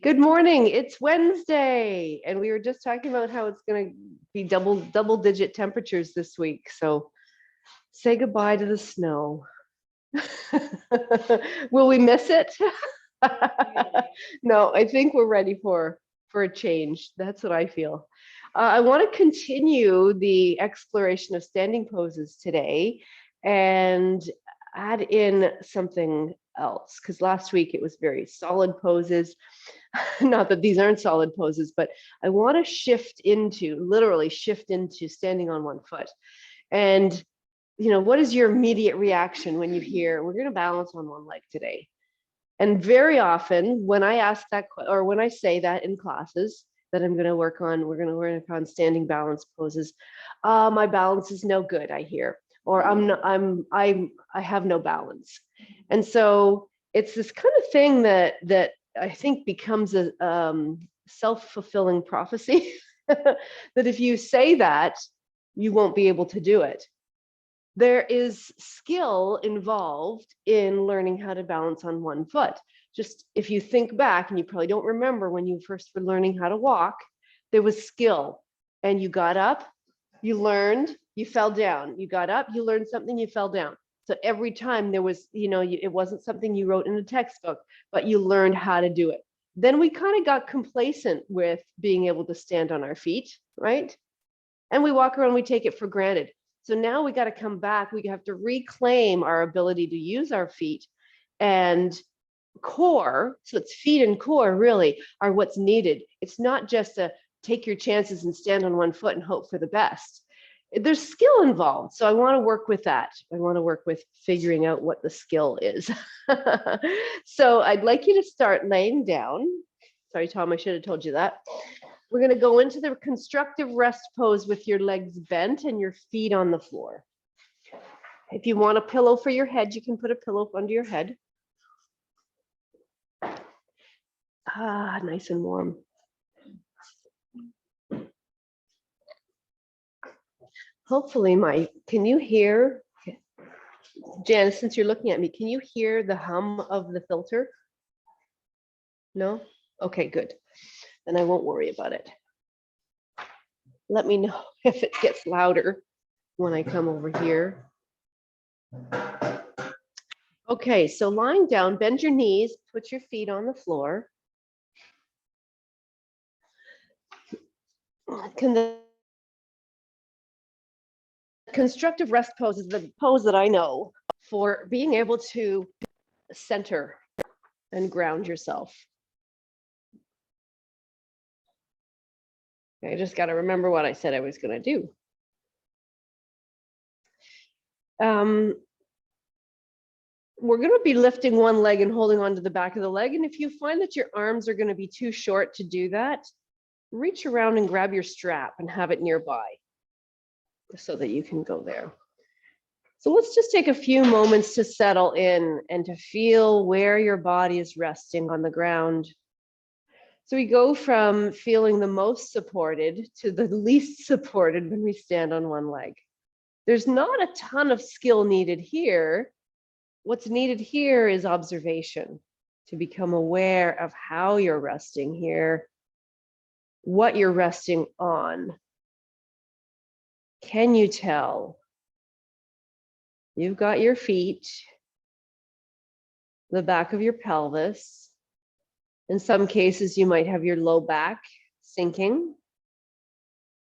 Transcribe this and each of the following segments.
Good morning. It's Wednesday, and we were just talking about how it's going to be double digit temperatures this week. So say goodbye to the snow. Will we miss it? No, I think we're ready for a change. That's what I feel. I want to continue the exploration of standing poses today and add in something else, because last week it was very solid poses. Not that these aren't solid poses, but I want to literally shift into standing on one foot. And, what is your immediate reaction when you hear, we're going to balance on one leg today? And very often when I ask that, or when I say that in classes, that we're going to work on standing balance poses, my balance is no good, I hear, or I have no balance. And so it's this kind of thing that I think becomes a self-fulfilling prophecy that if you say that, you won't be able to do it. There is skill involved in learning how to balance on one foot. Just if you think back, and you probably don't remember when you first were learning how to walk, there was skill, and you got up, you learned, you fell down, you got up, you learned something, you fell down. So every time there was, it wasn't something you wrote in a textbook, but you learned how to do it. Then we kind of got complacent with being able to stand on our feet, right? And we walk around, we take it for granted. So now we got to come back. We have to reclaim our ability to use our feet, and core. So it's feet and core really are what's needed. It's not just a take your chances and stand on one foot and hope for the best. There's skill involved. So I want to work with that. I want to work with figuring out what the skill is. So I'd like you to start laying down. Sorry, Tom, I should have told you that. We're going to go into the constructive rest pose with your legs bent and your feet on the floor. If you want a pillow for your head, you can put a pillow under your head. Nice and warm. Hopefully can you hear, Janice, since you're looking at me, can you hear the hum of the filter? No? Okay, good. Then I won't worry about it. Let me know if it gets louder when I come over here. Okay, so lying down, bend your knees, put your feet on the floor. The constructive rest pose is the pose that I know for being able to center and ground yourself. I just got to remember what I said I was going to do. We're going to be lifting one leg and holding onto the back of the leg. And if you find that your arms are going to be too short to do that, reach around and grab your strap and have it nearby so that you can go there. So let's just take a few moments to settle in and to feel where your body is resting on the ground. So we go from feeling the most supported to the least supported when we stand on one leg. There's not a ton of skill needed here. What's needed here is observation, to become aware of how you're resting here, what you're resting on. Can you tell? You've got your feet, the back of your pelvis. In some cases, you might have your low back sinking,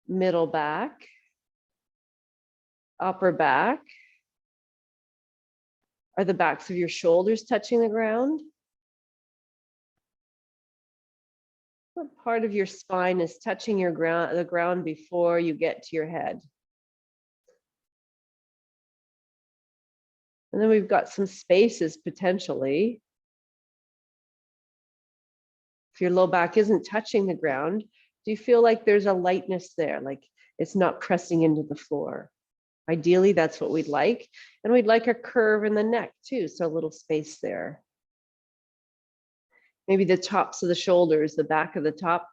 middle back, upper back. Are the backs of your shoulders touching the ground? What part of your spine is touching the ground before you get to your head? And then we've got some spaces potentially. If your low back isn't touching the ground, do you feel like there's a lightness there, like it's not pressing into the floor? Ideally, that's what we'd like. And we'd like a curve in the neck too, so a little space there. Maybe the tops of the shoulders, the back of the top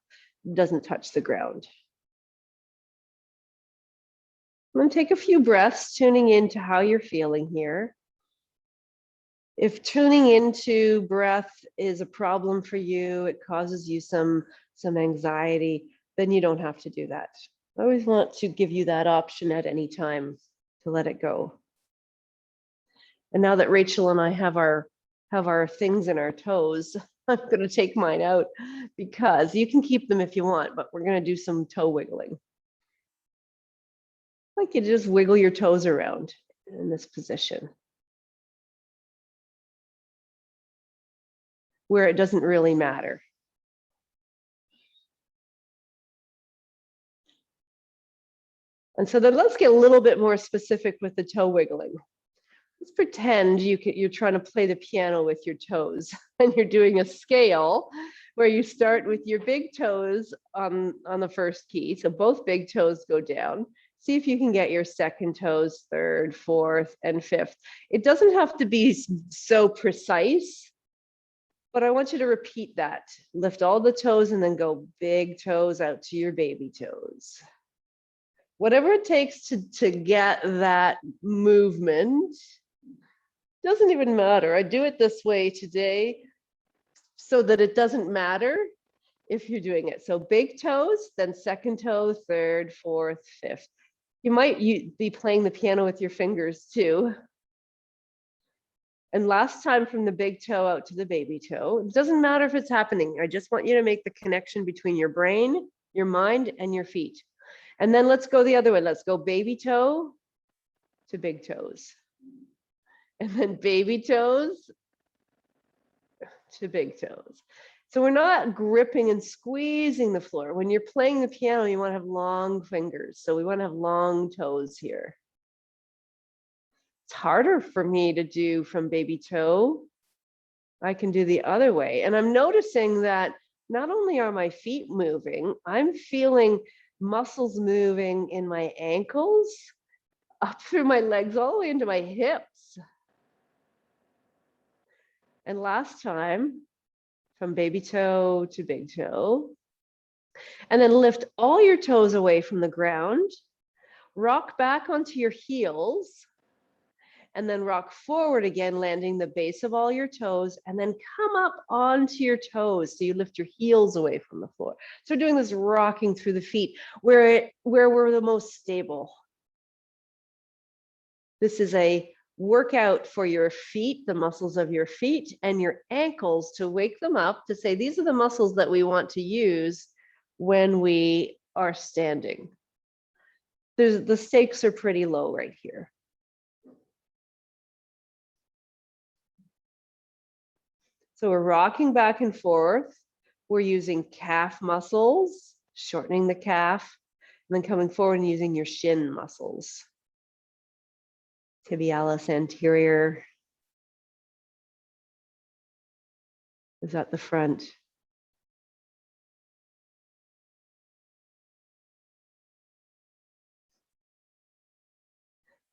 doesn't touch the ground. I'm going to take a few breaths, tuning into how you're feeling here. If tuning into breath is a problem for you, it causes you some anxiety, then you don't have to do that. I always want to give you that option at any time to let it go. And now that Rachel and I have our things in our toes, I'm going to take mine out because you can keep them if you want, but we're going to do some toe wiggling. Like you just wiggle your toes around in this position where it doesn't really matter. And so then let's get a little bit more specific with the toe wiggling. Let's pretend you're trying to play the piano with your toes and you're doing a scale where you start with your big toes on the first key. So both big toes go down. See if you can get your second toes, third, fourth, and fifth. It doesn't have to be so precise, but I want you to repeat that. Lift all the toes and then go big toes out to your baby toes. Whatever it takes to get that movement. Doesn't even matter. I do it this way today so that it doesn't matter if you're doing it. So big toes, then second toe, third, fourth, fifth. You might be playing the piano with your fingers too. And last time from the big toe out to the baby toe. It doesn't matter if it's happening. I just want you to make the connection between your brain, your mind, and your feet. And then let's go the other way. Let's go baby toe to big toes. And then baby toes to big toes. So we're not gripping and squeezing the floor. When you're playing the piano, you want to have long fingers. So we want to have long toes here. It's harder for me to do from baby toe. I can do the other way. And I'm noticing that not only are my feet moving, I'm feeling muscles moving in my ankles, up through my legs, all the way into my hips. And last time, from baby toe to big toe. And then lift all your toes away from the ground. Rock back onto your heels. And then rock forward again, landing the base of all your toes. And then come up onto your toes. So you lift your heels away from the floor. So we're doing this rocking through the feet where we're the most stable. This is a workout for your feet, the muscles of your feet and your ankles, to wake them up, to say these are the muscles that we want to use when we are standing. The stakes are pretty low right here. So we're rocking back and forth. We're using calf muscles, shortening the calf, and then coming forward and using your shin muscles. Tibialis anterior is at the front.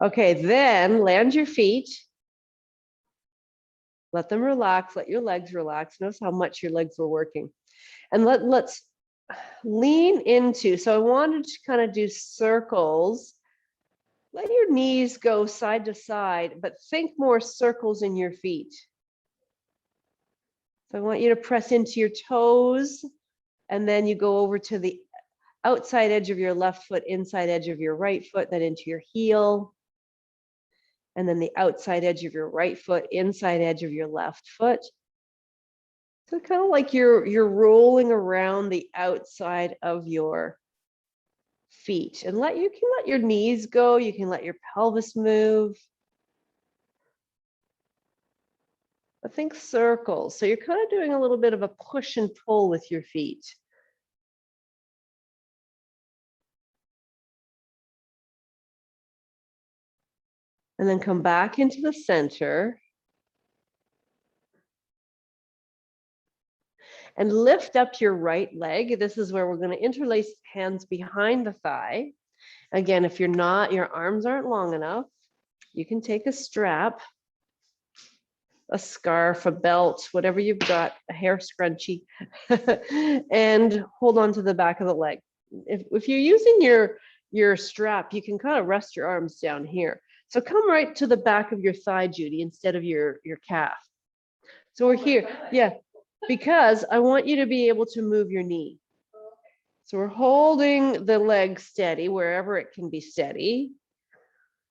Okay, then land your feet. Let them relax, let your legs relax. Notice how much your legs were working. And let's lean into, so I wanted to kind of do circles. Let your knees go side to side, but think more circles in your feet. So I want you to press into your toes, and then you go over to the outside edge of your left foot, inside edge of your right foot, then into your heel. And then the outside edge of your right foot, inside edge of your left foot. So kind of like you're rolling around the outside of your feet, and you can let your knees go, you can let your pelvis move. But think circles. So you're kind of doing a little bit of a push and pull with your feet. And then come back into the center. And lift up your right leg. This is where we're going to interlace hands behind the thigh. Again, if your arms aren't long enough, you can take a strap, a scarf, a belt, whatever you've got, a hair scrunchie, and hold on to the back of the leg. If you're using your strap, you can kind of rest your arms down here. So come right to the back of your thigh, Judy, instead of your calf. So we're here. Yeah, because I want you to be able to move your knee. So we're holding the leg steady wherever it can be steady.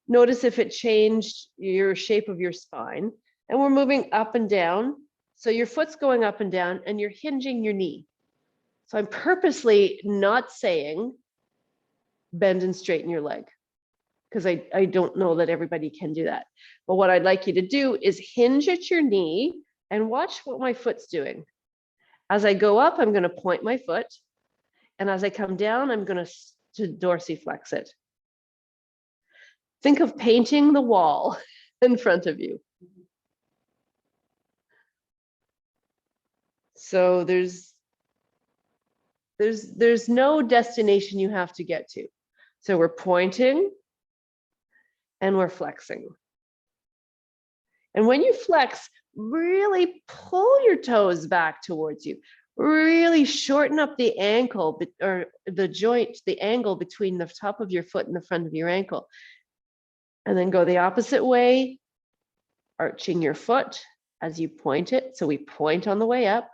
Notice if it changed your shape of your spine. And we're moving up and down. So your foot's going up and down and you're hinging your knee. So I'm purposely not saying bend and straighten your leg, because I don't know that everybody can do that. But what I'd like you to do is hinge at your knee and watch what my foot's doing. As I go up, I'm going to point my foot. And as I come down, I'm going to dorsiflex it. Think of painting the wall in front of you. So there's no destination you have to get to. So we're pointing and we're flexing. And when you flex, really pull your toes back towards you. Really shorten up the ankle or the joint, the angle between the top of your foot and the front of your ankle. And then go the opposite way, arching your foot as you point it. So we point on the way up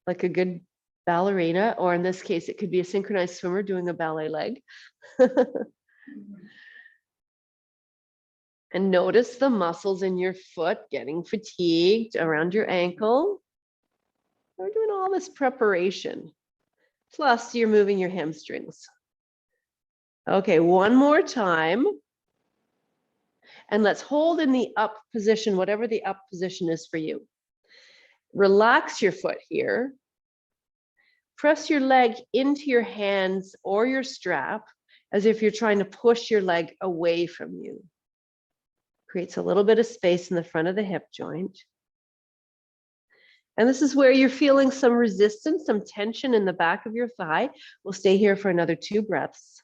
like a good ballerina, or in this case, it could be a synchronized swimmer doing a ballet leg. And notice the muscles in your foot getting fatigued around your ankle. We're doing all this preparation. Plus, you're moving your hamstrings. Okay, one more time. And let's hold in the up position, whatever the up position is for you. Relax your foot here. Press your leg into your hands or your strap as if you're trying to push your leg away from you. Creates a little bit of space in the front of the hip joint. And this is where you're feeling some resistance, some tension in the back of your thigh. We'll stay here for another 2 breaths.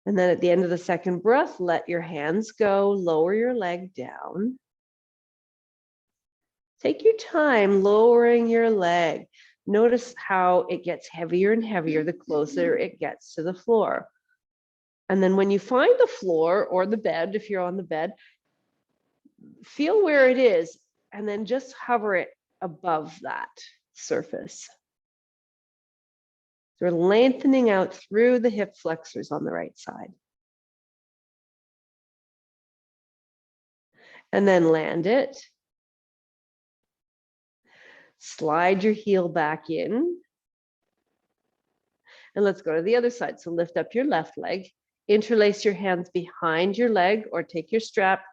And then at the end of the second breath, let your hands go, lower your leg down. Take your time lowering your leg. Notice how it gets heavier and heavier the closer it gets to the floor. And then when you find the floor or the bed, if you're on the bed, feel where it is and then just hover it above that surface. So we're lengthening out through the hip flexors on the right side. And then land it. Slide your heel back in. And let's go to the other side. So lift up your left leg, interlace your hands behind your leg or take your strap.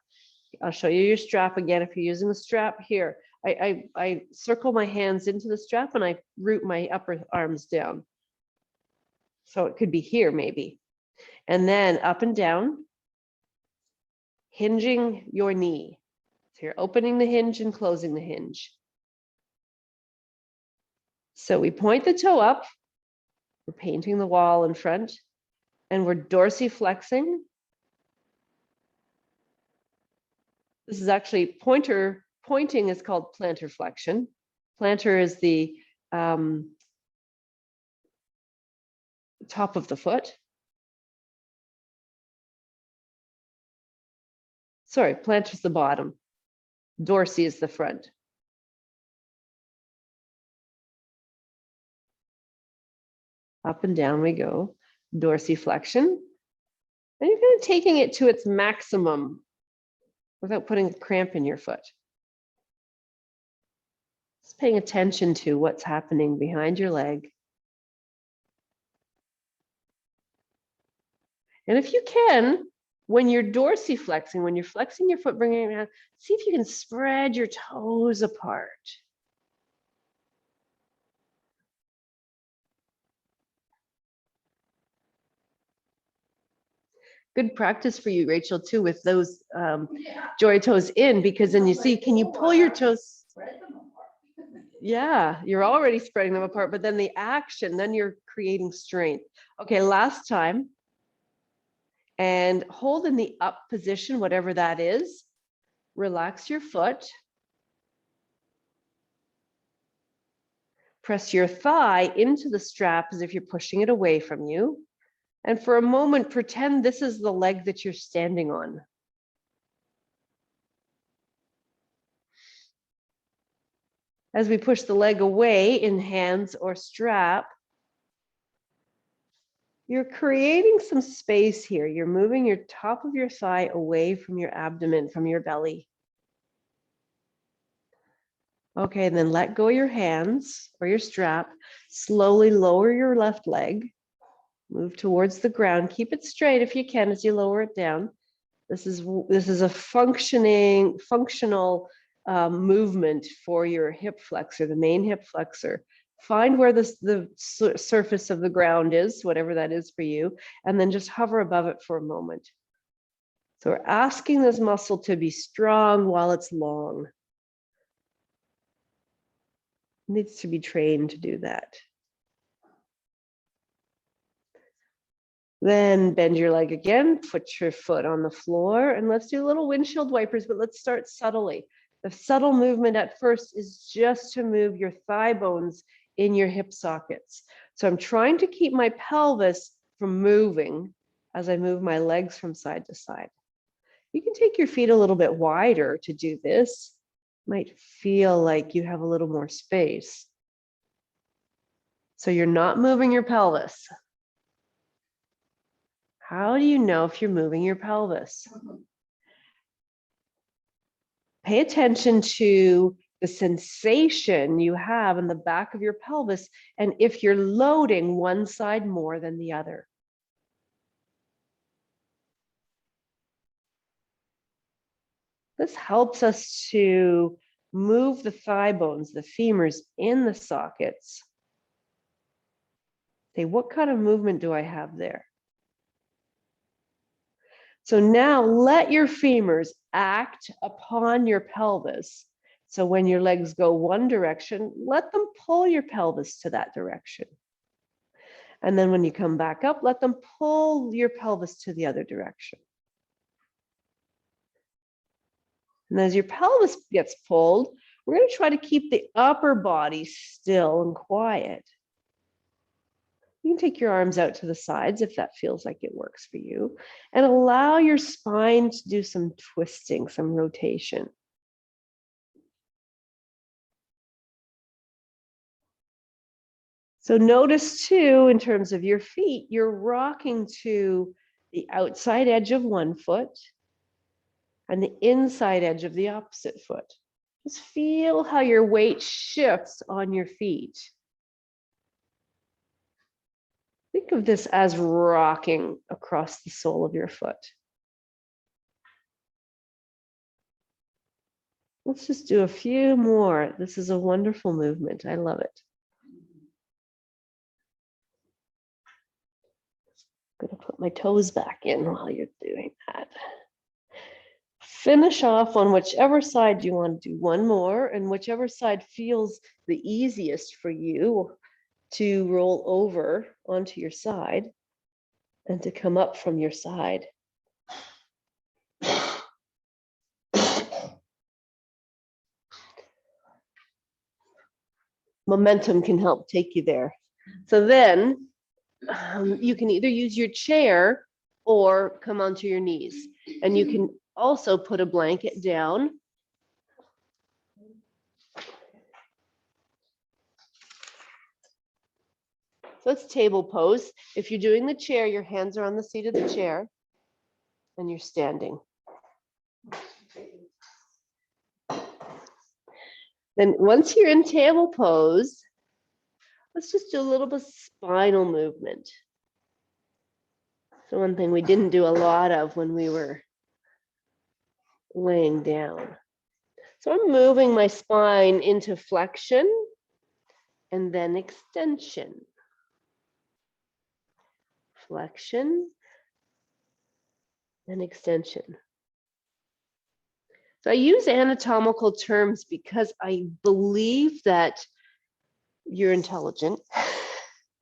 I'll show you your strap again if you're using the strap here. I circle my hands into the strap and I root my upper arms down. So it could be here maybe. And then up and down, hinging your knee. So you're opening the hinge and closing the hinge. So we point the toe up, we're painting the wall in front, and we're dorsiflexing. This is actually pointing is called plantar flexion. Plantar is the top of the foot. Sorry, plantar is the bottom. Dorsi is the front. Up and down we go. Dorsiflexion. And you're kind of taking it to its maximum without putting a cramp in your foot. Just paying attention to what's happening behind your leg. And if you can, when you're dorsiflexing, when you're flexing your foot, bringing it around, see if you can spread your toes apart. Good practice for you, Rachel, too, with those joy toes in, because then you see, can you pull your toes? Yeah, you're already spreading them apart, but then the action, then you're creating strength. Okay, last time. And hold in the up position, whatever that is. Relax your foot. Press your thigh into the strap as if you're pushing it away from you. And for a moment, pretend this is the leg that you're standing on. As we push the leg away in hands or strap, you're creating some space here. You're moving your top of your thigh away from your abdomen, from your belly. Okay, and then let go of your hands or your strap. Slowly lower your left leg. Move towards the ground. Keep it straight if you can as you lower it down. This is a functional movement for your hip flexor, the main hip flexor. Find where the surface of the ground is, whatever that is for you, and then just hover above it for a moment. So we're asking this muscle to be strong while it's long. It needs to be trained to do that. Then bend your leg again, put your foot on the floor, and let's do little windshield wipers, but let's start subtly. The subtle movement at first is just to move your thigh bones in your hip sockets. So I'm trying to keep my pelvis from moving as I move my legs from side to side. You can take your feet a little bit wider to do this. Might feel like you have a little more space. So you're not moving your pelvis. How do you know if you're moving your pelvis? Pay attention to the sensation you have in the back of your pelvis and if you're loading one side more than the other. This helps us to move the thigh bones, the femurs in the sockets. Say, what kind of movement do I have there? So now let your femurs act upon your pelvis. So when your legs go one direction, let them pull your pelvis to that direction. And then when you come back up, let them pull your pelvis to the other direction. And as your pelvis gets pulled, we're going to try to keep the upper body still and quiet. You can take your arms out to the sides if that feels like it works for you, and allow your spine to do some twisting, some rotation. So notice too, in terms of your feet, you're rocking to the outside edge of one foot and the inside edge of the opposite foot. Just feel how your weight shifts on your feet. Think of this as rocking across the sole of your foot. Let's just do a few more. This is a wonderful movement. I love it. I'm going to put my toes back in while you're doing that. Finish off on whichever side you want to do one more, and whichever side feels the easiest for you to roll over onto your side and to come up from your side. Momentum can help take you there. So then you can either use your chair or come onto your knees. And you can also put a blanket down. So it's table pose. If you're doing the chair, your hands are on the seat of the chair and you're standing. Then once you're in table pose, let's just do a little bit of spinal movement. So one thing we didn't do a lot of when we were laying down. So I'm moving my spine into flexion and then extension. Flexion and extension. So I use anatomical terms because I believe that you're intelligent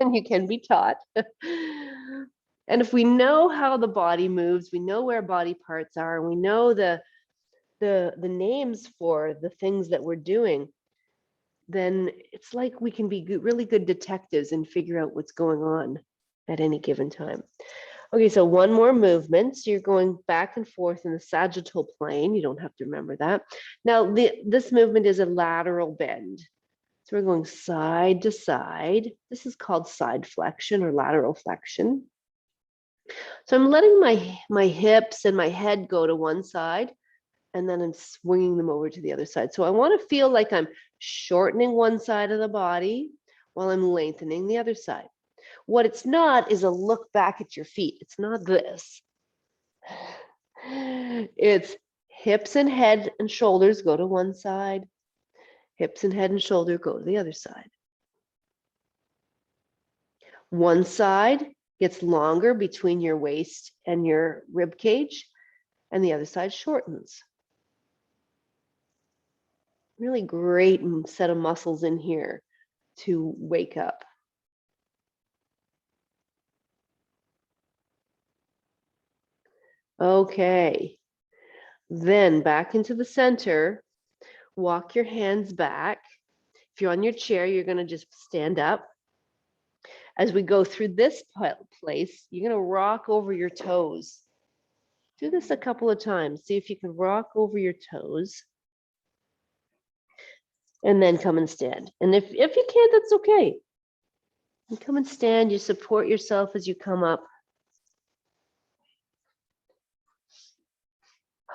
and you can be taught. And if we know how the body moves, we know where body parts are, and we know the names for the things that we're doing, then it's like we can be really good detectives and figure out what's going on at any given time. Okay, so one more movement. So you're going back and forth in the sagittal plane. You don't have to remember that. Now, this movement is a lateral bend. So we're going side to side. This is called side flexion or lateral flexion. So I'm letting my hips and my head go to one side, and then I'm swinging them over to the other side. So I want to feel like I'm shortening one side of the body while I'm lengthening the other side. What it's not is a look back at your feet. It's not this. It's hips and head and shoulders go to one side. Hips and head and shoulder go to the other side. One side gets longer between your waist and your rib cage, and the other side shortens. Really great set of muscles in here to wake up. Okay, then back into the center, walk your hands back. If you're on your chair, you're gonna just stand up. As we go through this place, you're gonna rock over your toes. Do this a couple of times. See if you can rock over your toes. And then come and stand. And if you can't, that's okay. You come and stand, you support yourself as you come up.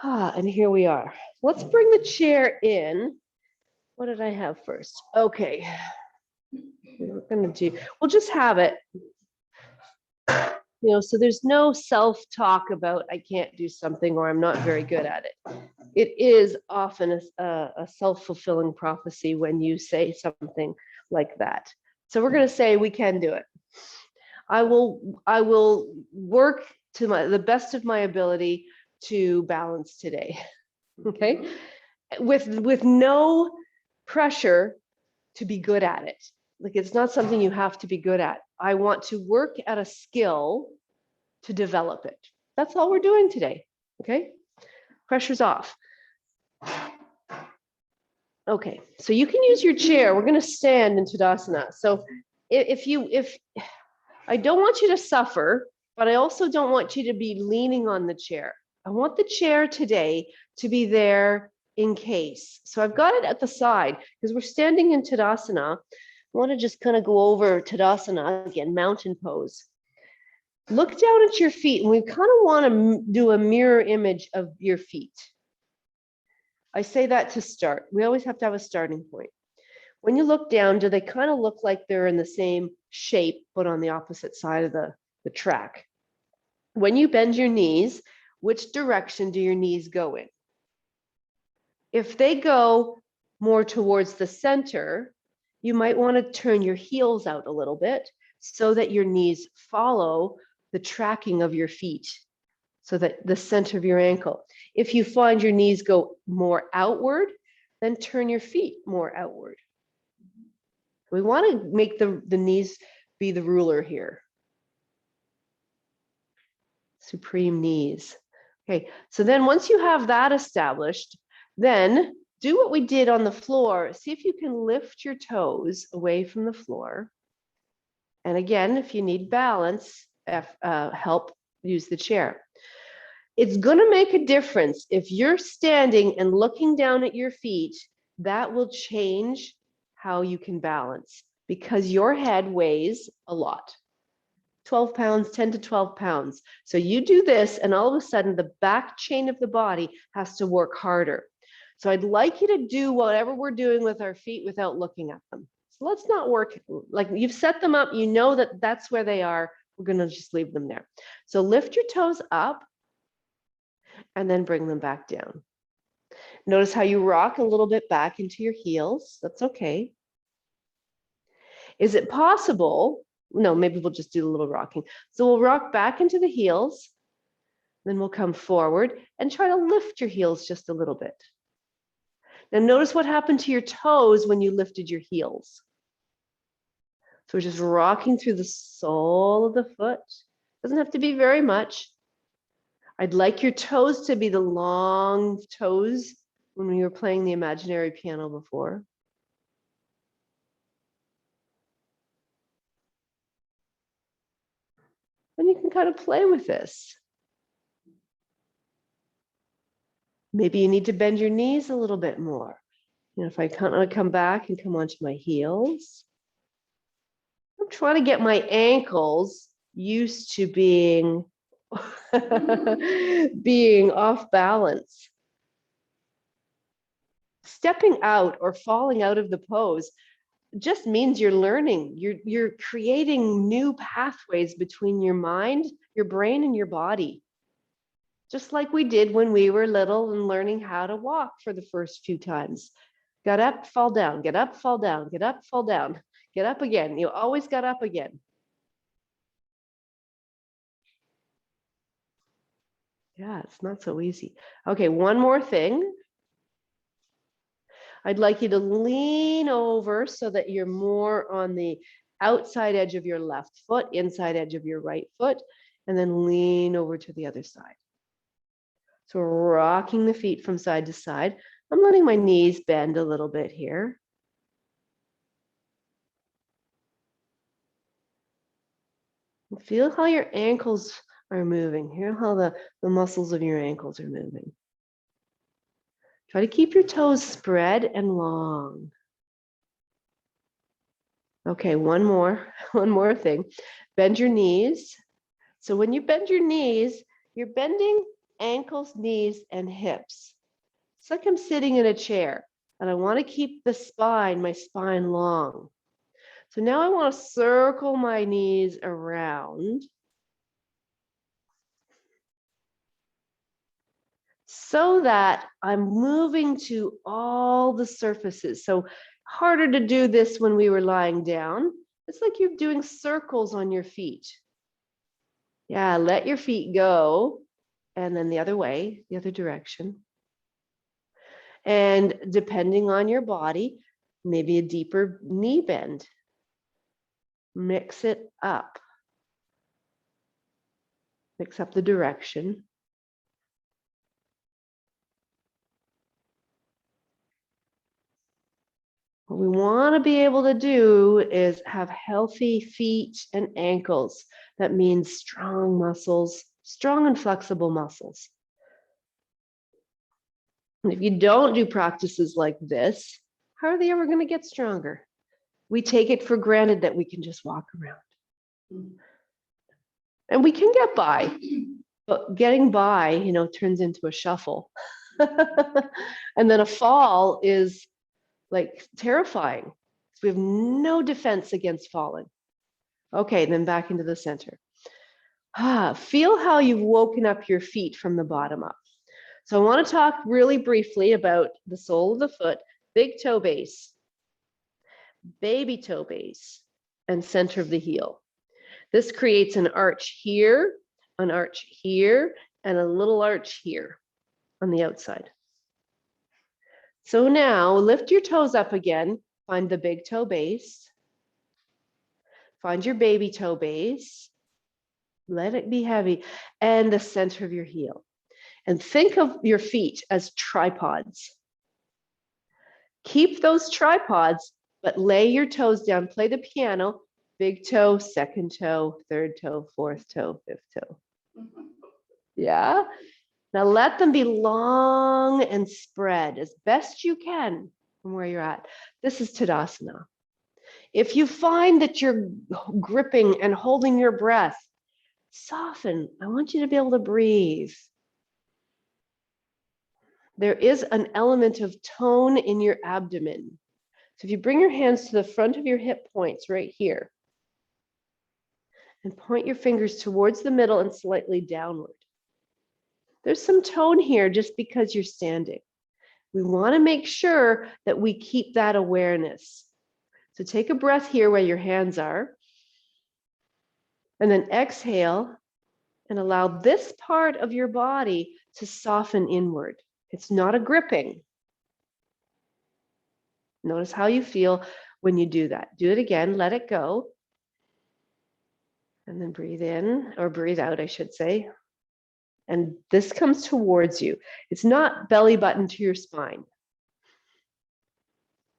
And here we are. Let's bring the chair in. What did I have first? Okay. We'll just have it. So there's no self-talk about I can't do something or I'm not very good at it. It is often a self-fulfilling prophecy when you say something like that. So we're going to say we can do it. I will work to the best of my ability to balance today. Okay? With no pressure to be good at it. Like it's not something you have to be good at. I want to work at a skill to develop it. That's all we're doing today. Okay? Pressure's off. Okay, so you can use your chair. We're going to stand in Tadasana. So if I don't want you to suffer, but I also don't want you to be leaning on the chair. I want the chair today to be there in case. So I've got it at the side because we're standing in Tadasana. I want to just kind of go over Tadasana again, mountain pose. Look down at your feet, and we kind of want to do a mirror image of your feet. I say that to start. We always have to have a starting point. When you look down, do they kind of look like they're in the same shape, but on the opposite side of the track? When you bend your knees, which direction do your knees go in? If they go more towards the center, you might want to turn your heels out a little bit so that your knees follow the tracking of your feet, so that the center of your ankle. If you find your knees go more outward, then turn your feet more outward. We want to make the knees be the ruler here. Supreme knees. Okay, so then once you have that established, then do what we did on the floor. See if you can lift your toes away from the floor. And again, if you need balance, help, use the chair. It's going to make a difference. If you're standing and looking down at your feet, that will change how you can balance because your head weighs a lot. 12 pounds, 10 to 12 pounds. So you do this and all of a sudden the back chain of the body has to work harder. So I'd like you to do whatever we're doing with our feet without looking at them. So let's not work, like you've set them up, you know that that's where they are. We're going to just leave them there. So lift your toes up and then bring them back down. Notice how you rock a little bit back into your heels. That's okay. Is it possible? No, maybe we'll just do a little rocking. So we'll rock back into the heels, then we'll come forward and try to lift your heels just a little bit. Now notice what happened to your toes when you lifted your heels. So we're just rocking through the sole of the foot. Doesn't have to be very much. I'd like your toes to be the long toes when we were playing the imaginary piano before. And you can kind of play with this. Maybe you need to bend your knees a little bit more. If I kind of come back and come onto my heels, I'm trying to get my ankles used to being being off balance. Stepping out or falling out of the pose just means you're learning. You're creating new pathways between your mind, your brain, and your body. Just like we did when we were little and learning how to walk for the first few times. Got up, fall down, get up, fall down, get up, fall down, get up again. You always got up again. Yeah, it's not so easy. Okay, one more thing. I'd like you to lean over so that you're more on the outside edge of your left foot, inside edge of your right foot, and then lean over to the other side. So we're rocking the feet from side to side. I'm letting my knees bend a little bit here. Feel how your ankles are moving. Hear how the muscles of your ankles are moving. Try to keep your toes spread and long. Okay, one more thing. Bend your knees. So when you bend your knees, you're bending ankles, knees, and hips. It's like I'm sitting in a chair and I want to keep my spine long. So now I want to circle my knees around so that I'm moving to all the surfaces. So harder to do this when we were lying down. It's like you're doing circles on your feet. Yeah, let your feet go. And then the other way, the other direction. And depending on your body, maybe a deeper knee bend. Mix it up. Mix up the direction. What we want to be able to do is have healthy feet and ankles. That means strong muscles, strong and flexible muscles. And if you don't do practices like this, how are they ever going to get stronger? We take it for granted that we can just walk around. And we can get by, but getting by, turns into a shuffle. And then a fall is like terrifying. So we have no defense against falling. Okay, then back into the center. Feel how you've woken up your feet from the bottom up. So I want to talk really briefly about the sole of the foot, big toe base, baby toe base, and center of the heel. This creates an arch here, and a little arch here on the outside. So now lift your toes up again, find the big toe base, find your baby toe base, let it be heavy, and the center of your heel. And think of your feet as tripods. Keep those tripods, but lay your toes down, play the piano, big toe, second toe, third toe, fourth toe, fifth toe. Yeah? Now let them be long and spread as best you can from where you're at. This is Tadasana. If you find that you're gripping and holding your breath, soften. I want you to be able to breathe. There is an element of tone in your abdomen. So if you bring your hands to the front of your hip points right here, and point your fingers towards the middle and slightly downward. There's some tone here just because you're standing. We want to make sure that we keep that awareness. So take a breath here where your hands are, and then exhale and allow this part of your body to soften inward. It's not a gripping. Notice how you feel when you do that. Do it again, let it go. And then breathe in, or breathe out, I should say. And this comes towards you. It's not belly button to your spine.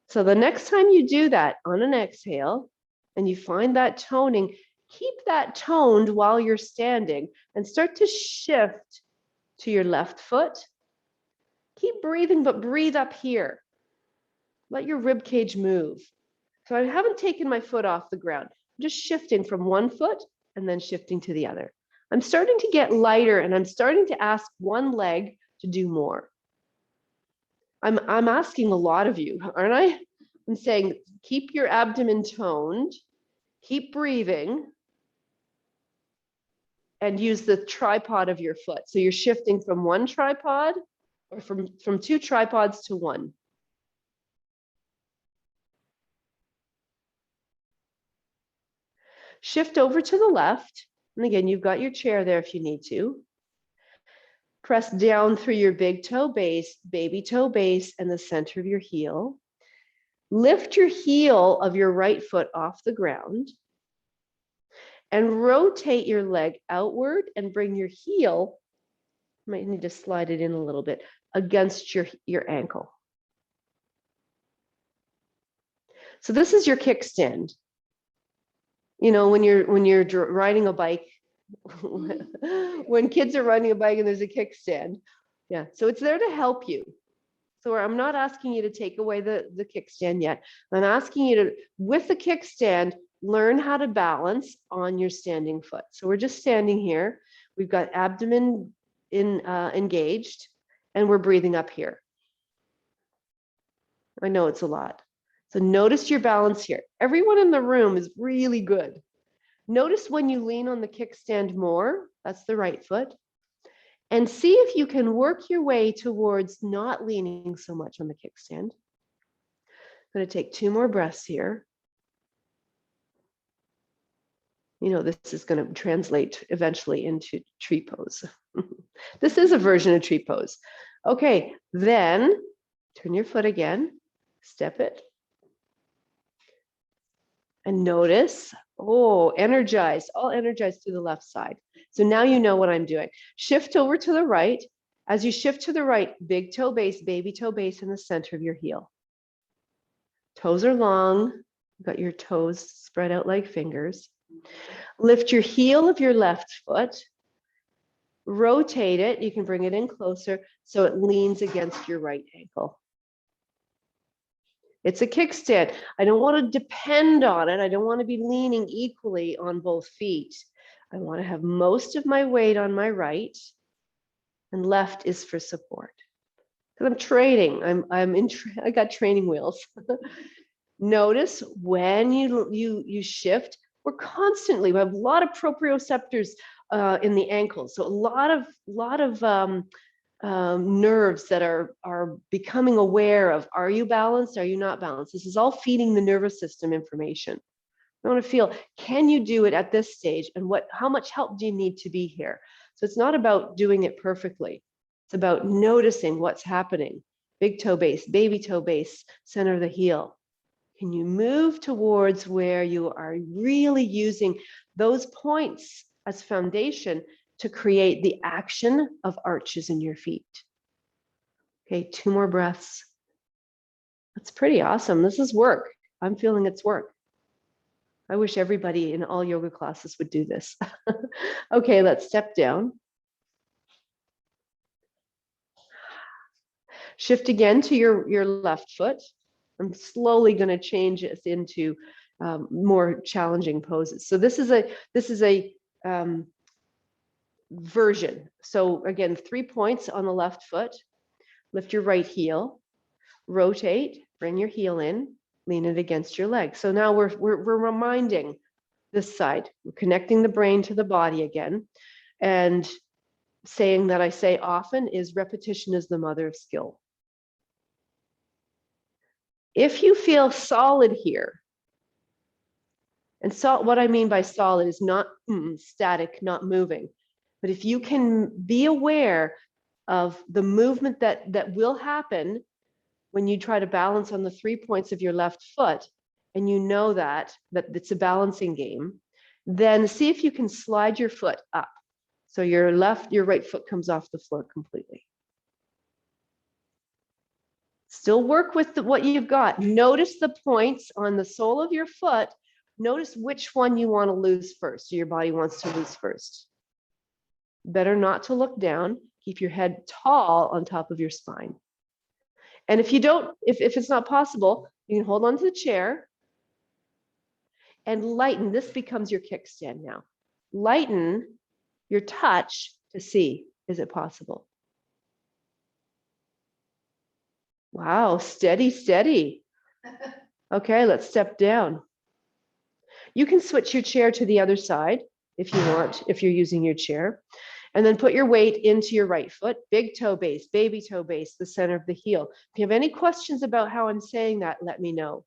So the next time you do that on an exhale, and you find that toning, Keep that toned while you're standing and start to shift to your left foot. Keep breathing, but breathe up here. Let your rib cage move. So I haven't taken my foot off the ground. I'm just shifting from one foot and then shifting to the other. I'm starting to get lighter and I'm starting to ask one leg to do more. I'm asking a lot of you, aren't I? I'm saying keep your abdomen toned, keep breathing, and use the tripod of your foot. So you're shifting from one tripod or from two tripods to one. Shift over to the left. And again, you've got your chair there if you need to. Press down through your big toe base, baby toe base, and the center of your heel. Lift your heel of your right foot off the ground and rotate your leg outward and bring your heel, might need to slide it in a little bit, against your ankle. So this is your kickstand. You know, when you're riding a bike, when kids are riding a bike and there's a kickstand. Yeah, so it's there to help you. So I'm not asking you to take away the kickstand yet. I'm asking you to, with the kickstand, learn how to balance on your standing foot. So we're just standing here. We've got abdomen engaged, and we're breathing up here. I know it's a lot. So notice your balance here. Everyone in the room is really good. Notice when you lean on the kickstand more, that's the right foot, and see if you can work your way towards not leaning so much on the kickstand. I'm going to take 2 more breaths here. You know, this is going to translate eventually into tree pose. This is a version of tree pose. Okay, then turn your foot again, step it, and notice, oh, energized, all energized to the left side. So now you know what I'm doing. Shift over to the right. As you shift to the right, big toe base, baby toe base in the center of your heel. Toes are long. You've got your toes spread out like fingers. Lift your heel of your left foot. Rotate it. You can bring it in closer so it leans against your right ankle. It's a kickstand. I don't want to depend on it. I don't want to be leaning equally on both feet. I want to have most of my weight on my right, and left is for support. Because I'm training. I got training wheels. Notice when you shift, we have a lot of proprioceptors in the ankles. So a lot of nerves that are becoming aware of, are you balanced? Are you not balanced? This is all feeding the nervous system information. I want to feel, can you do it at this stage? And how much help do you need to be here? So it's not about doing it perfectly. It's about noticing what's happening. Big toe base, baby toe base, center of the heel. Can you move towards where you are really using those points as foundation to create the action of arches in your feet? Okay, 2 more breaths. That's pretty awesome. This is work. I'm feeling it's work. I wish everybody in all yoga classes would do this. Okay, let's step down. Shift again to your left foot. I'm slowly going to change this into more challenging poses. So this is a version. So again, 3 points on the left foot. Lift your right heel, rotate, bring your heel in, lean it against your leg. So now we're reminding this side. We're connecting the brain to the body again. And saying that I say often is repetition is the mother of skill. If you feel solid here, and so what I mean by solid is not static, not moving, but if you can be aware of the movement that will happen when you try to balance on the 3 points of your left foot, and you know that it's a balancing game, then see if you can slide your foot up. So your right foot comes off the floor completely. Still work with what you've got. Notice the points on the sole of your foot Notice which one you want to lose first, or your body wants to lose first. Better not to look down. Keep your head tall on top of your spine. And if you don't, if it's not possible, you can hold on to the chair and lighten. This becomes your kickstand now. Lighten your touch to see, is it possible? Wow, steady, steady. Okay, let's step down. You can switch your chair to the other side if you want, if you're using your chair. And then put your weight into your right foot, big toe base, baby toe base, the center of the heel. If you have any questions about how I'm saying that, let me know.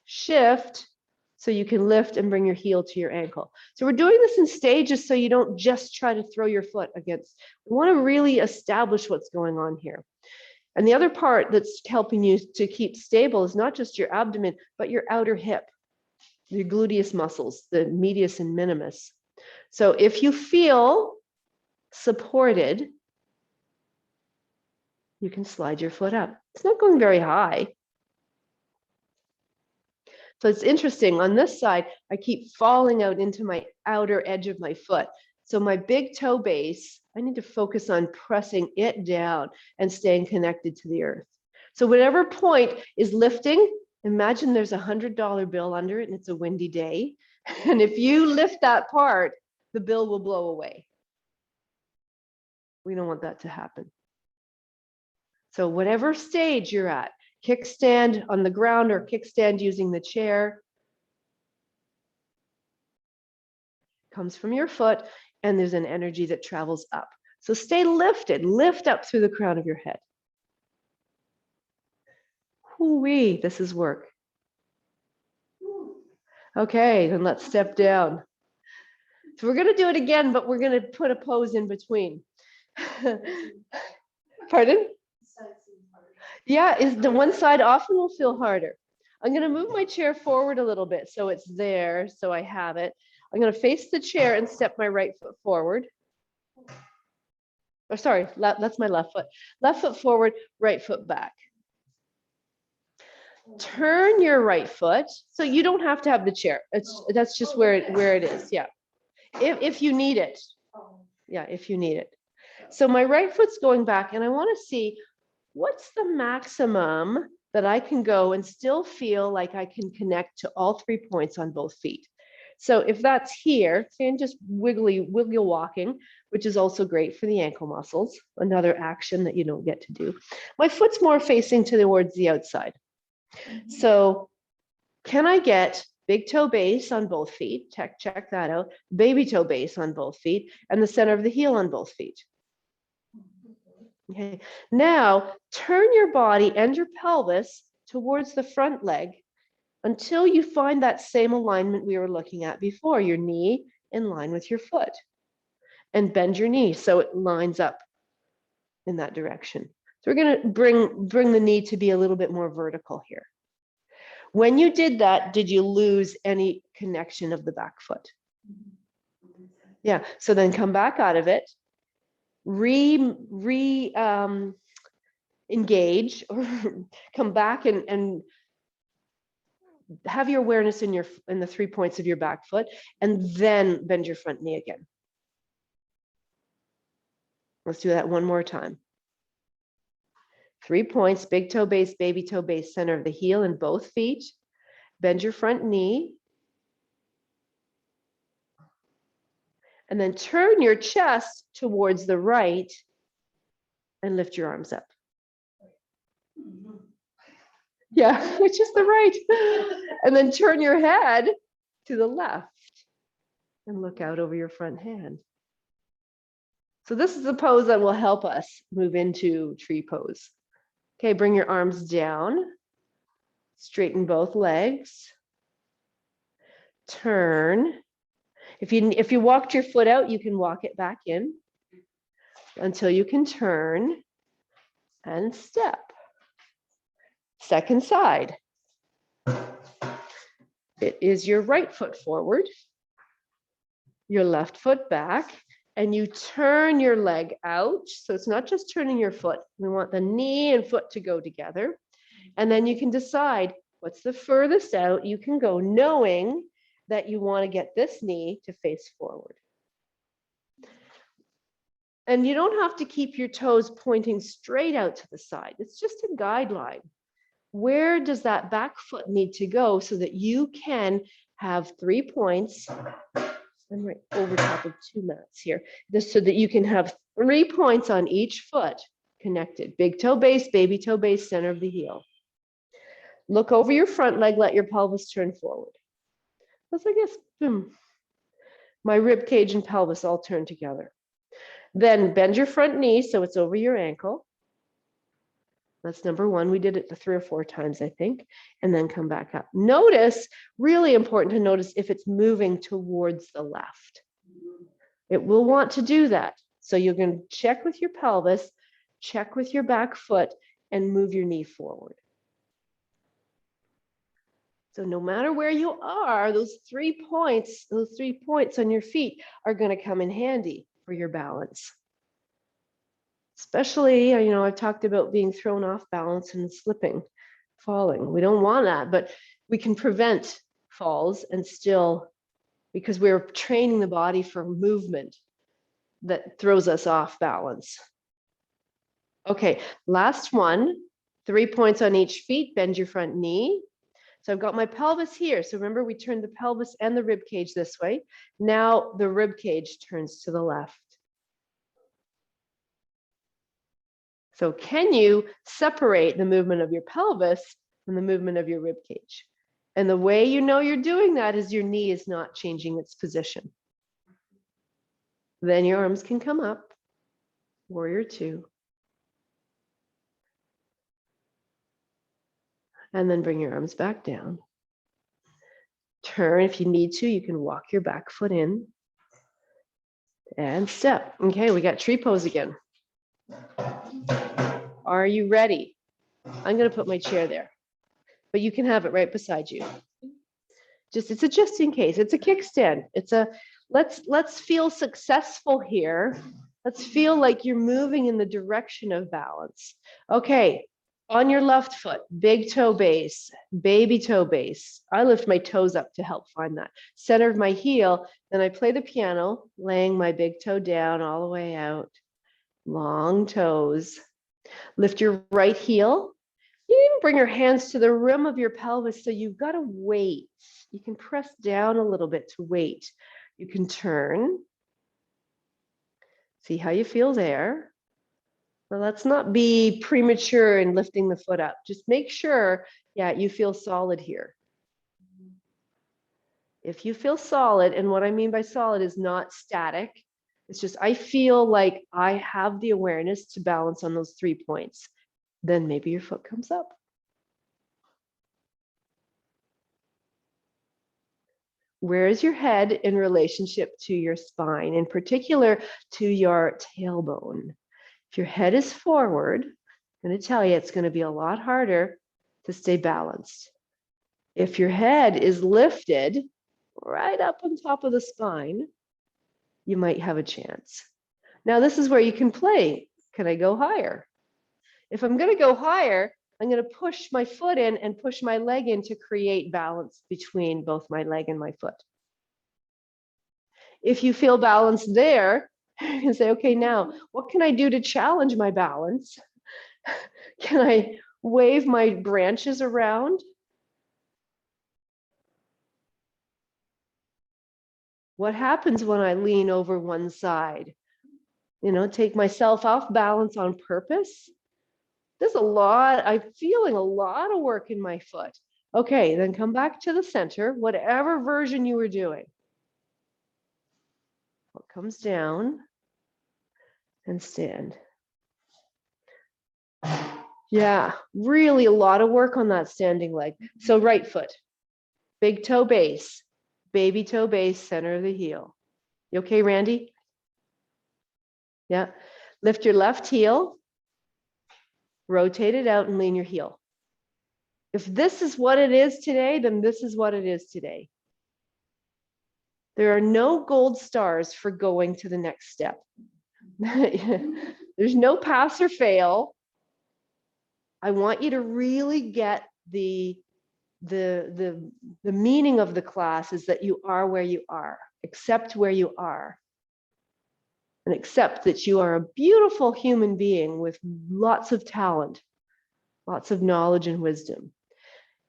Shift so you can lift and bring your heel to your ankle. So we're doing this in stages so you don't just try to throw your foot against. We want to really establish what's going on here. And the other part that's helping you to keep stable is not just your abdomen, but your outer hip, your gluteus muscles, the medius and minimus. So if you feel supported, you can slide your foot up. It's not going very high. So it's interesting. On this side, I keep falling out into my outer edge of my foot. So my big toe base, I need to focus on pressing it down and staying connected to the earth. So whatever point is lifting, imagine there's a $100 bill under it and it's a windy day. And if you lift that part, the bill will blow away. We don't want that to happen. So whatever stage you're at, kickstand on the ground or kickstand using the chair, comes from your foot, and there's an energy that travels up. So stay lifted, lift up through the crown of your head. Hoo-wee, this is work. Okay, then let's step down. So we're going to do it again, but we're going to put a pose in between. Pardon? Yeah, is the one side often will feel harder. I'm going to move my chair forward a little bit so it's there, so I have it. I'm going to face the chair and step my right foot forward. Or sorry, that's my left foot. Left foot forward, right foot back. Turn your right foot. So you don't have to have the chair. That's just where it is. Yeah. If you need it. Yeah, if you need it. So my right foot's going back and I want to see what's the maximum that I can go and still feel like I can connect to all 3 points on both feet. So if that's here, and just wiggle walking, which is also great for the ankle muscles, another action that you don't get to do. My foot's more facing towards the outside. So can I get big toe base on both feet? Check that out. Baby toe base on both feet and the center of the heel on both feet. Okay, now turn your body and your pelvis towards the front leg until you find that same alignment we were looking at before, your knee in line with your foot. And bend your knee so it lines up in that direction. So we're going to bring the knee to be a little bit more vertical here. When you did that, did you lose any connection of the back foot? Yeah, so then come back out of it. Engage or come back and have your awareness in the 3 points of your back foot, and then bend your front knee again. Let's do that one more time. 3 points, big toe base, baby toe base, center of the heel in both feet. Bend your front knee. And then turn your chest towards the right and lift your arms up. Yeah, which is the right. And then turn your head to the left and look out over your front hand. So this is a pose that will help us move into tree pose. Okay, bring your arms down. Straighten both legs. Turn. If you walked your foot out, you can walk it back in until you can turn and step. Second side. It is your right foot forward, your left foot back, and you turn your leg out. So it's not just turning your foot. We want the knee and foot to go together. And then you can decide, What's the furthest out you can go, knowing that you want to get this knee to face forward. And you don't have to keep your toes pointing straight out to the side. It's just a guideline. Where does that back foot need to go so that you can have 3 points? I'm right over top of 2 mats here, just so that you can have 3 points on each foot connected. Big toe base, baby toe base, center of the heel. Look over your front leg, let your pelvis turn forward. That's, I guess, my rib cage and pelvis all turn together. Then bend your front knee so it's over your ankle. That's number 1. We did it 3 or 4 times, I think, and then come back up. Notice, really important to notice if it's moving towards the left. It will want to do that. So you're going to check with your pelvis, check with your back foot, and move your knee forward. So no matter where you are, those 3 points on your feet are going to come in handy for your balance. Especially, I've talked about being thrown off balance and slipping, falling. We don't want that, but we can prevent falls and still, because we're training the body for movement that throws us off balance. Okay, last one, 3 points on each feet, bend your front knee. So I've got my pelvis here. So remember, we turned the pelvis and the rib cage this way. Now the rib cage turns to the left. So can you separate the movement of your pelvis from the movement of your rib cage? And the way you know you're doing that is your knee is not changing its position. Then your arms can come up, warrior 2. And then bring your arms back down. Turn if you need to. You can walk your back foot in. And step. Okay, we got tree pose again. Are you ready? I'm going to put my chair there, but you can have it right beside you. It's a just in case. It's a kickstand. It's a let's feel successful here. Let's feel like you're moving in the direction of balance. Okay, on your left foot, big toe base, baby toe base. I lift my toes up to help find that. Center of my heel, then I play the piano, laying my big toe down all the way out. Long toes. Lift your right heel. You even bring your hands to the rim of your pelvis, so you've got to wait. You can press down a little bit to wait. You can turn. See how you feel there. Now, let's not be premature in lifting the foot up. Just make sure, you feel solid here. If you feel solid, and what I mean by solid is not static, it's just I feel like I have the awareness to balance on those 3 points. Then maybe your foot comes up. Where is your head in relationship to your spine, in particular to your tailbone? If your head is forward, I'm going to tell you it's going to be a lot harder to stay balanced. If your head is lifted right up on top of the spine, you might have a chance. Now, this is where you can play. Can I go higher? If I'm going to go higher, I'm going to push my foot in and push my leg in to create balance between both my leg and my foot. If you feel balanced there, you can say, okay, now what can I do to challenge my balance? Can I wave my branches around? What happens when I lean over one side? Take myself off balance on purpose. There's a lot, I'm feeling a lot of work in my foot. Okay, then come back to the center, whatever version you were doing. Foot comes down and stand. Yeah, really a lot of work on that standing leg. So right foot, big toe base, baby toe base, center of the heel. You okay, Randy? Yeah. Lift your left heel, rotate it out and lean your heel. If this is what it is today, then this is what it is today. There are no gold stars for going to the next step. There's no pass or fail. I want you to really get the the meaning of the class is that you are where you are. Accept where you are. And accept that you are a beautiful human being with lots of talent, lots of knowledge and wisdom.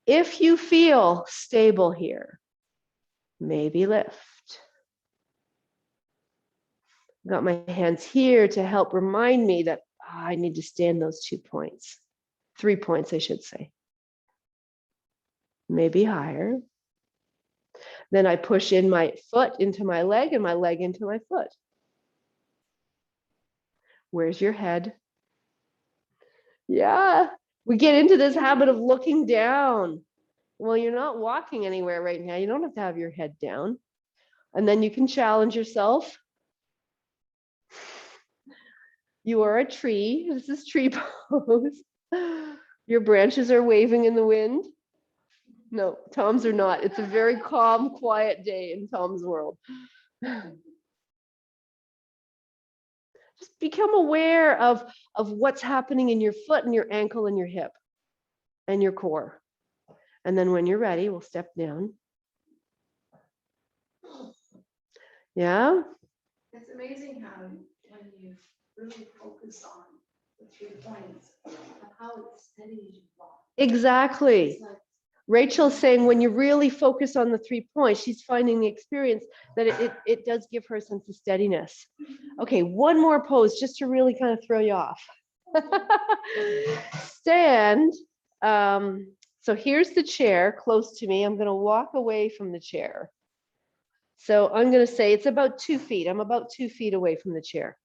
If you feel stable here, maybe lift. I've got my hands here to help remind me that I need to stand those 2 points, 3 points, I should say. Maybe higher. Then I push in my foot into my leg and my leg into my foot. Where's your head? Yeah, we get into this habit of looking down. Well, you're not walking anywhere right now. You don't have to have your head down. And then you can challenge yourself. You are a tree. This is tree pose. Your branches are waving in the wind. No, Tom's are not. It's a very calm, quiet day in Tom's world. Just become aware of what's happening in your foot and your ankle and your hip and your core. And then when you're ready, we'll step down. Yeah? It's amazing how when you really focus on the 3 points, how it steadies you. Exactly. Rachel's saying when you really focus on the 3 points, she's finding the experience that it does give her a sense of steadiness. Okay, one more pose just to really kind of throw you off. Stand. So here's the chair close to me. I'm going to walk away from the chair. So I'm going to say it's about 2 feet. I'm about 2 feet away from the chair.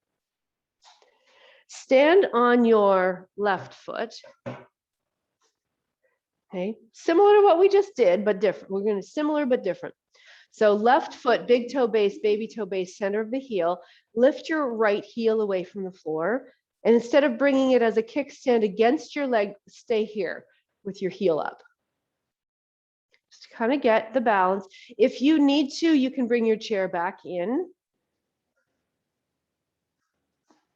Stand on your left foot. Okay, similar to what we just did, but different. We're going to similar but different. So left foot, big toe base, baby toe base, center of the heel. Lift your right heel away from the floor. And instead of bringing it as a kickstand against your leg, stay here with your heel up. Just to kind of get the balance. If you need to, you can bring your chair back in.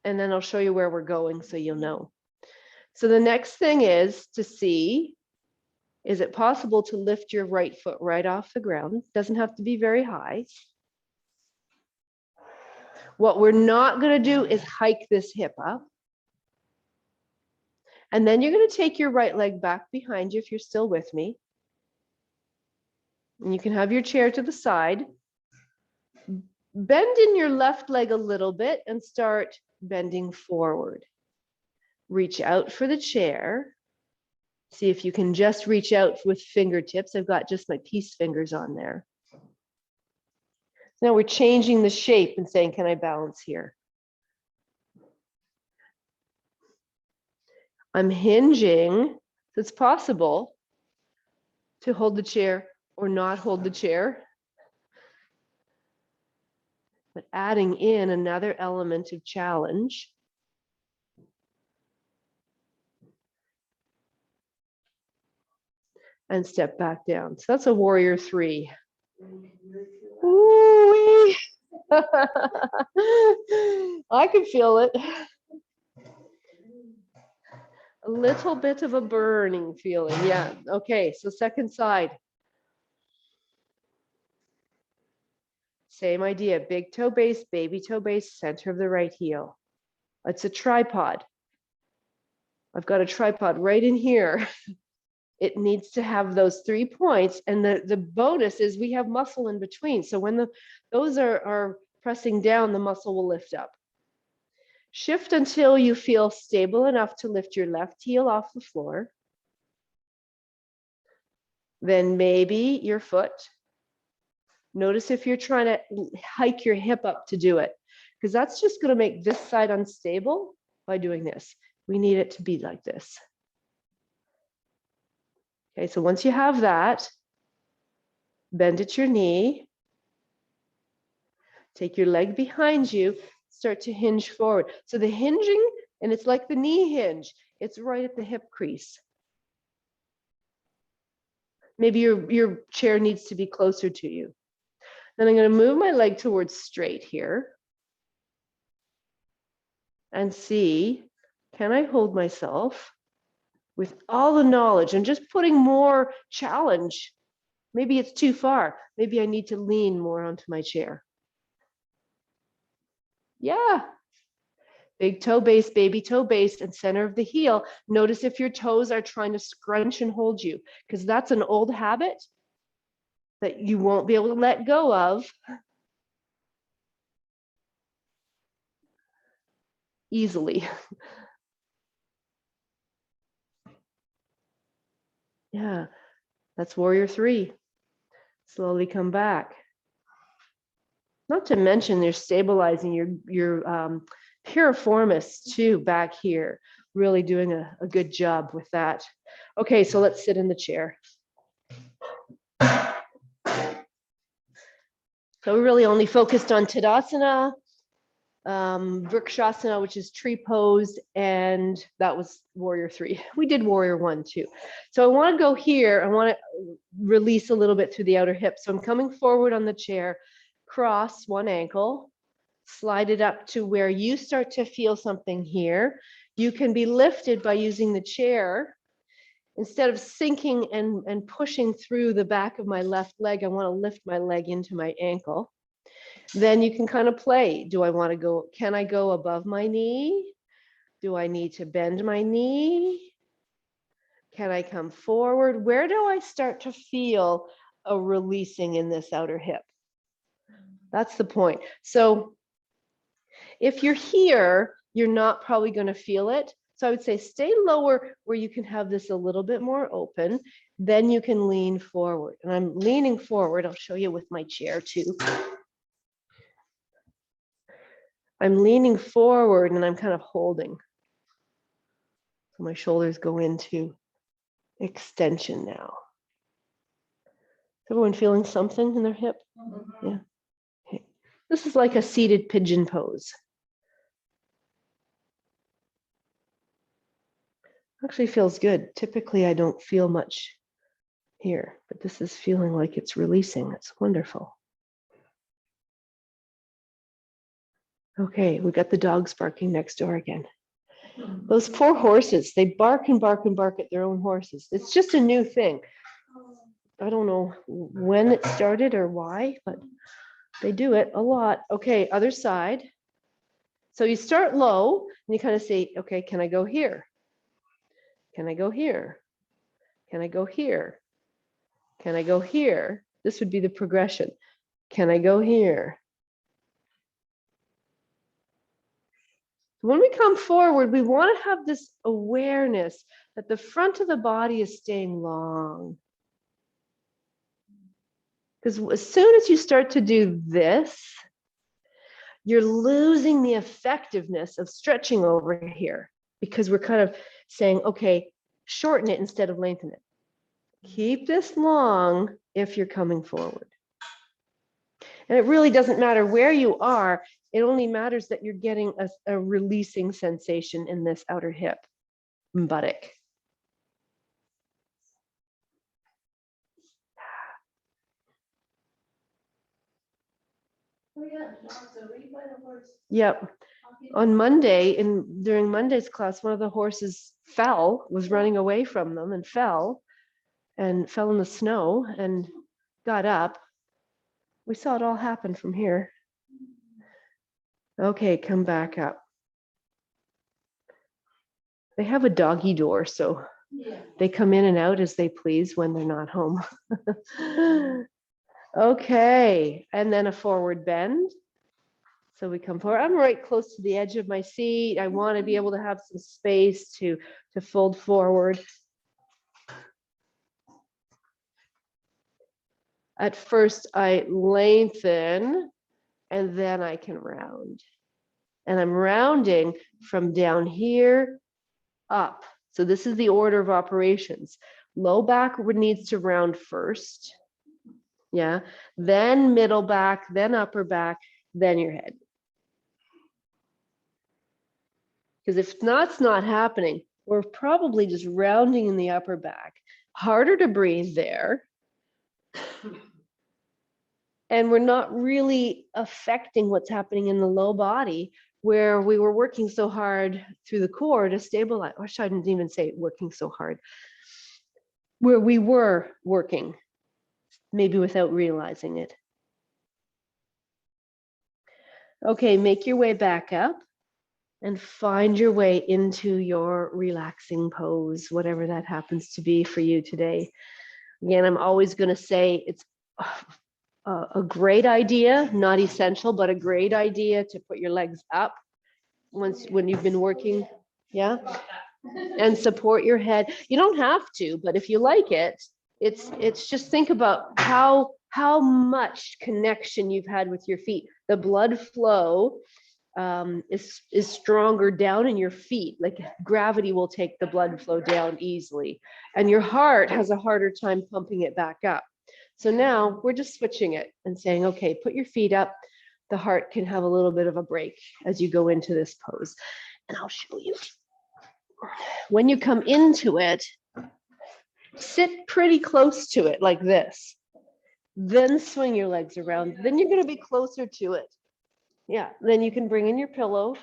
And then I'll show you where we're going so you'll know. So the next thing is to see, is it possible to lift your right foot right off the ground? Doesn't have to be very high. What we're not going to do is hike this hip up. And then you're going to take your right leg back behind you if you're still with me. And you can have your chair to the side. Bend in your left leg a little bit and start bending forward. Reach out for the chair. See if you can just reach out with fingertips. I've got just my peace fingers on there. Now we're changing the shape and saying, can I balance here? I'm hinging, so it's possible to hold the chair or not hold the chair, but adding in another element of challenge. And step back down. So that's a warrior 3. Ooh, I can feel it. A little bit of a burning feeling. Yeah. Okay. So second side. Same idea. Big toe base, baby toe base, center of the right heel. It's a tripod. I've got a tripod right in here. It needs to have those 3 points. And the bonus is we have muscle in between. So when those are pressing down, the muscle will lift up. Shift until you feel stable enough to lift your left heel off the floor. Then maybe your foot. Notice if you're trying to hike your hip up to do it, because that's just going to make this side unstable by doing this. We need it to be like this. Okay, so once you have that, bend at your knee. Take your leg behind you, start to hinge forward. So the hinging, and it's like the knee hinge, it's right at the hip crease. Maybe your chair needs to be closer to you. Then I'm going to move my leg towards straight here and see, can I hold myself with all the knowledge and just putting more challenge. Maybe it's too far. Maybe I need to lean more onto my chair. Yeah. Big toe base, baby toe base, and center of the heel. Notice if your toes are trying to scrunch and hold you, because that's an old habit that you won't be able to let go of easily. Yeah, that's warrior 3. Slowly come back. Not to mention they're stabilizing your piriformis too back here, really doing a good job with that. Okay, so let's sit in the chair. So we really only focused on Tadasana, Vrikshasana, which is tree pose, and that was warrior 3. We did warrior 1 too. So I want to go here. I want to release a little bit through the outer hip. So I'm coming forward on the chair, cross one ankle, slide it up to where you start to feel something here. You can be lifted by using the chair. Instead of sinking and pushing through the back of my left leg, I want to lift my leg into my ankle. Then you can kind of play. Do I want to go, can I go above my knee? Do I need to bend my knee? Can I come forward? Where do I start to feel a releasing in this outer hip? That's the point. So if you're here, you're not probably going to feel it. So I would say stay lower where you can have this a little bit more open. Then you can lean forward. And I'm leaning forward. I'll show you with my chair too. I'm leaning forward and I'm kind of holding. So my shoulders go into extension now. Is everyone feeling something in their hip? Yeah. Okay. This is like a seated pigeon pose. Actually feels good. Typically, I don't feel much here, but this is feeling like it's releasing. It's wonderful. Okay, we got the dogs barking next door again. Those poor horses, they bark and bark and bark at their own horses. It's just a new thing. I don't know when it started or why, but they do it a lot. Okay, other side. So you start low and you kind of say, okay, can I go here? Can I go here? Can I go here? Can I go here? This would be the progression. Can I go here? When we come forward, we want to have this awareness that the front of the body is staying long. Because as soon as you start to do this, you're losing the effectiveness of stretching over here because we're kind of saying, okay, shorten it instead of lengthen it. Keep this long if you're coming forward. And it really doesn't matter where you are. It only matters that you're getting a releasing sensation in this outer hip and buttock. Oh, yeah, dogs are right by the horse. Yep. On Monday, during Monday's class, one of the horses was running away from them and fell in the snow and got up. We saw it all happen from here. Okay, come back up. They have a doggy door, so they come in and out as they please when they're not home. Okay, and then a forward bend. So we come forward. I'm right close to the edge of my seat. I want to be able to have some space to fold forward. At first, I lengthen, and then I can round. And I'm rounding from down here up. So this is the order of operations. Low back needs to round first. Yeah. Then middle back, then upper back, then your head. Because if that's not happening, we're probably just rounding in the upper back. Harder to breathe there. And we're not really affecting what's happening in the low body. where we were working so hard through the core to stabilize, or I didn't even say working so hard, where we were working, maybe without realizing it. Okay, make your way back up and find your way into your relaxing pose, whatever that happens to be for you today. Again, I'm always going to say it's a great idea, not essential, but a great idea to put your legs up when you've been working. Yeah. And support your head. You don't have to, but if you like it, it's just think about how much connection you've had with your feet. The blood flow is stronger down in your feet. Like gravity will take the blood flow down easily, and your heart has a harder time pumping it back up. So now we're just switching it and saying, okay, put your feet up. The heart can have a little bit of a break as you go into this pose. And I'll show you. When you come into it, sit pretty close to it like this. Then swing your legs around. Then you're going to be closer to it. Yeah, then you can bring in your pillow.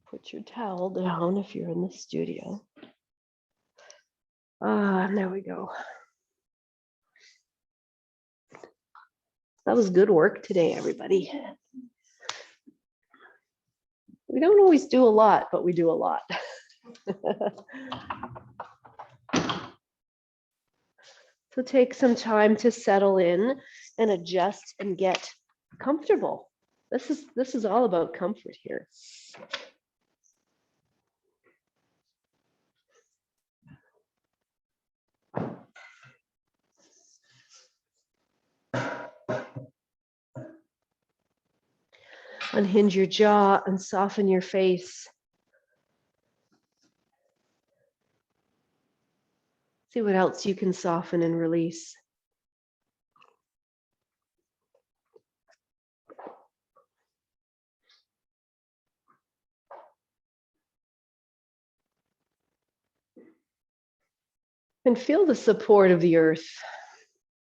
Put your towel down if you're in the studio. And there we go. That was good work today, everybody. We don't always do a lot, but we do a lot. So take some time to settle in and adjust and get comfortable. This is all about comfort here. Unhinge your jaw and soften your face. See what else you can soften and release. And feel the support of the earth.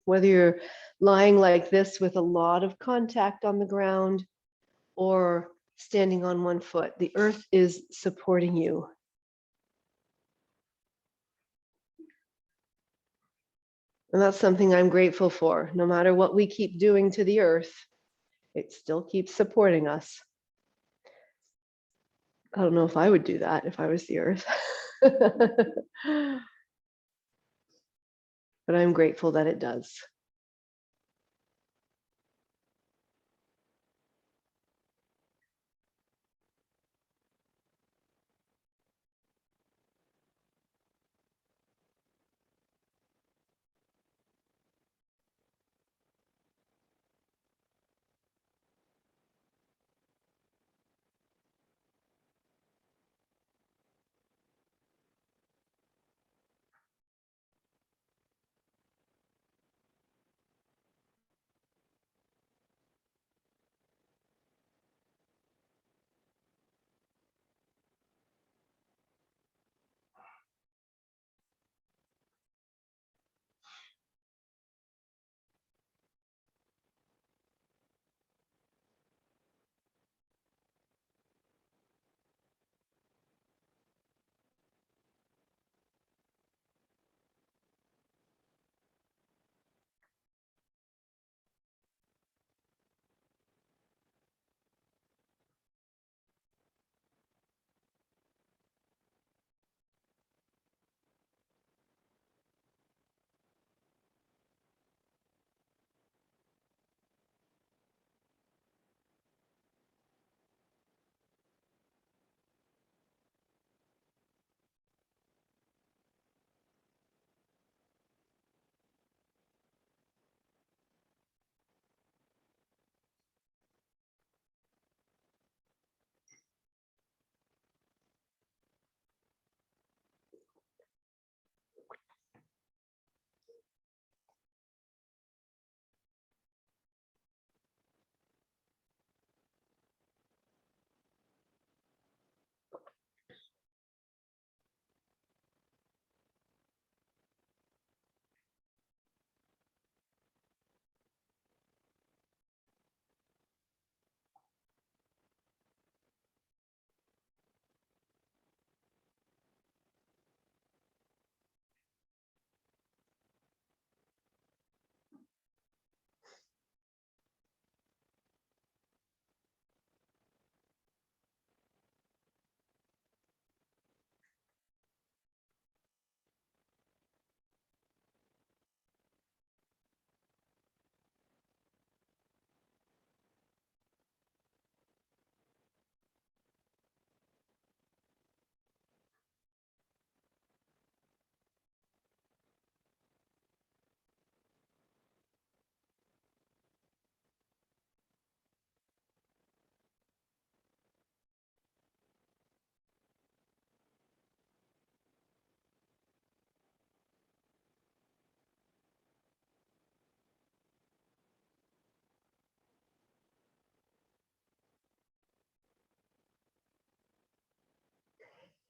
Whether you're lying like this with a lot of contact on the ground or standing on one foot, the earth is supporting you. And that's something I'm grateful for. No matter what we keep doing to the earth, it still keeps supporting us. I don't know if I would do that if I was the earth. But I'm grateful that it does.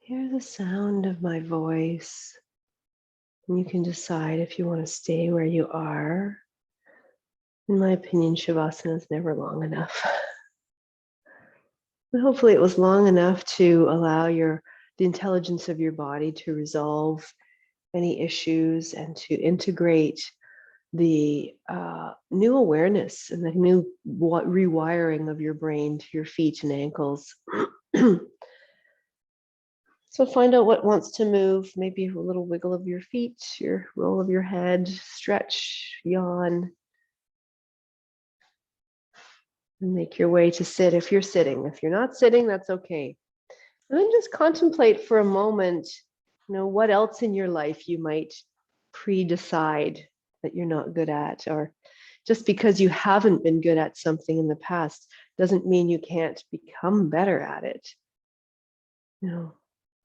Hear the sound of my voice. And you can decide if you want to stay where you are. In my opinion, Shavasana is never long enough. But hopefully it was long enough to allow the intelligence of your body to resolve any issues and to integrate the new awareness and the new rewiring of your brain to your feet and ankles. So find out what wants to move, maybe a little wiggle of your feet, your roll of your head, stretch, yawn, and make your way to sit if you're sitting. If you're not sitting, that's okay. And then just contemplate for a moment, what else in your life you might pre-decide that you're not good at, or just because you haven't been good at something in the past doesn't mean you can't become better at it.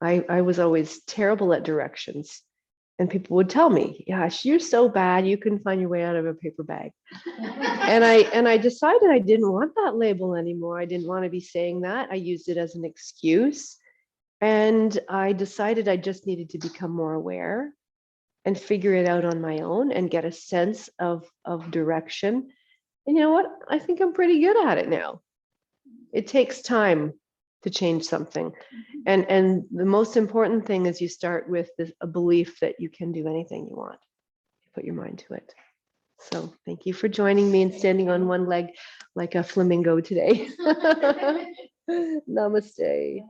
I was always terrible at directions, and people would tell me, "Gosh, you're so bad, you couldn't find your way out of a paper bag." And I decided I didn't want that label anymore. I didn't want to be saying that. I used it as an excuse. And I decided I just needed to become more aware and figure it out on my own and get a sense of direction. And you know what? I think I'm pretty good at it now. It takes time to change something. And the most important thing is you start with a belief that you can do anything you want. You put your mind to it. So thank you for joining me and standing on one leg like a flamingo today. Namaste.